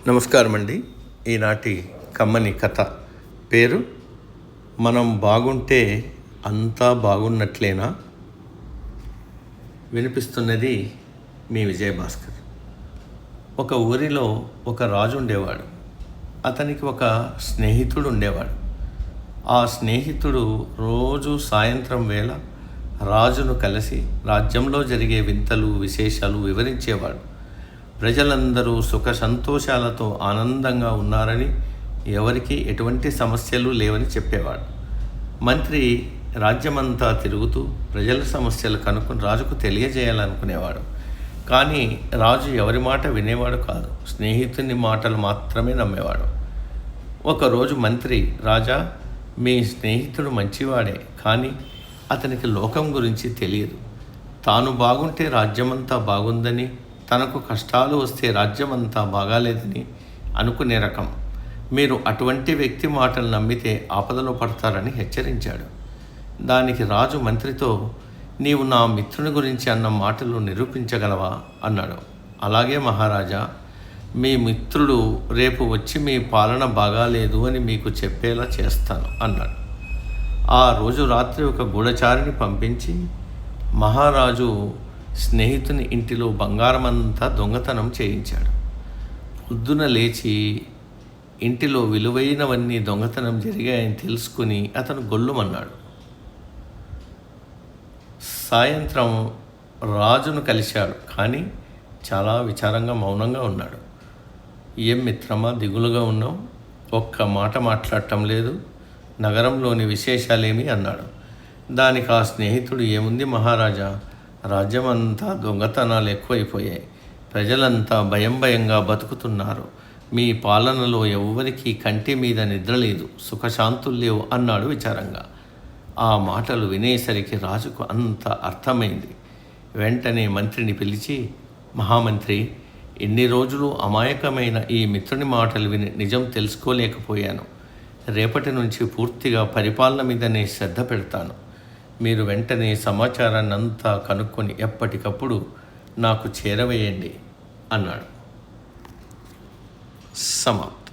నమస్కారం అండి. ఈనాటి కమ్మని కథ పేరు మనం బాగుంటే అంతా బాగున్నట్లేనా. వినిపిస్తున్నది మీ విజయభాస్కర్. ఒక ఊరిలో ఒక రాజు ఉండేవాడు. అతనికి ఒక స్నేహితుడు ఉండేవాడు. ఆ స్నేహితుడు రోజు సాయంత్రం వేళ రాజును కలిసి రాజ్యంలో జరిగే వింతలు విశేషాలు వివరించేవాడు. ప్రజలందరూ సుఖ సంతోషాలతో ఆనందంగా ఉన్నారని, ఎవరికి ఎటువంటి సమస్యలు లేవని చెప్పేవాడు. మంత్రి రాజ్యమంతా తిరుగుతూ ప్రజల సమస్యలు కనుక్కొని రాజుకు తెలియజేయాలనుకునేవాడు. కానీ రాజు ఎవరి మాట వినేవాడు కాదు. స్నేహితుని మాటలు మాత్రమే నమ్మేవాడు. ఒకరోజు మంత్రి, రాజా, మీ స్నేహితుడు మంచివాడే, కానీ అతనికి లోకం గురించి తెలియదు. తాను బాగుంటే రాజ్యమంతా బాగుందని, తనకు కష్టాలు వస్తే రాజ్యమంతా బాగాలేదని అనుకునే రకం. మీరు అటువంటి వ్యక్తి మాటలు నమ్మితే ఆపదలో పడతారని హెచ్చరించాడు. దానికి రాజు మంత్రితో, నీవు నా మిత్రుని గురించి అన్న మాటలు నిరూపించగలవా అన్నాడు. అలాగే మహారాజా, మీ మిత్రుడు రేపు వచ్చి మీ పాలన బాగాలేదు అని మీకు చెప్పేలా చేస్తాను అన్నాడు. ఆ రోజు రాత్రి ఒక గూఢచారిని పంపించి మహారాజు స్నేహితుని ఇంటిలో బంగారమంతా దొంగతనం చేయించాడు. పొద్దున లేచి ఇంటిలో విలువైనవన్నీ దొంగతనం జరిగాయని తెలుసుకుని అతను గొల్లుమన్నాడు. సాయంత్రం రాజును కలిశాడు, కానీ చాలా విచారంగా మౌనంగా ఉన్నాడు. ఏం మిత్రమా, దిగులుగా ఉన్నావు? ఒక్క మాట మాట్లాడటం లేదు. నగరంలోని విశేషాలేమి అన్నాడు. దానికి ఆ స్నేహితుడు, ఏముంది మహారాజా, రాజ్యమంతా దొంగతనాలు ఎక్కువైపోయాయి. ప్రజలంతా భయంగా బతుకుతున్నారు. మీ పాలనలో ఎవ్వరికీ కంటి మీద నిద్రలేదు, సుఖశాంతులు లేవు అన్నాడు విచారంగా. ఆ మాటలు వినేసరికి రాజుకు అంత అర్థమైంది. వెంటనే మంత్రిని పిలిచి, మహామంత్రి, ఎన్ని రోజులు అమాయకమైన ఈ మిత్రుని మాటలు విని నిజం తెలుసుకోలేకపోయాను. రేపటి నుంచి పూర్తిగా పరిపాలన మీదనే శ్రద్ధ పెడతాను. మీరు వెంటనే సమాచారాన్ని అంతా కనుక్కొని ఎప్పటికప్పుడు నాకు చేరవేయండి అన్నాడు. సమాప్తం.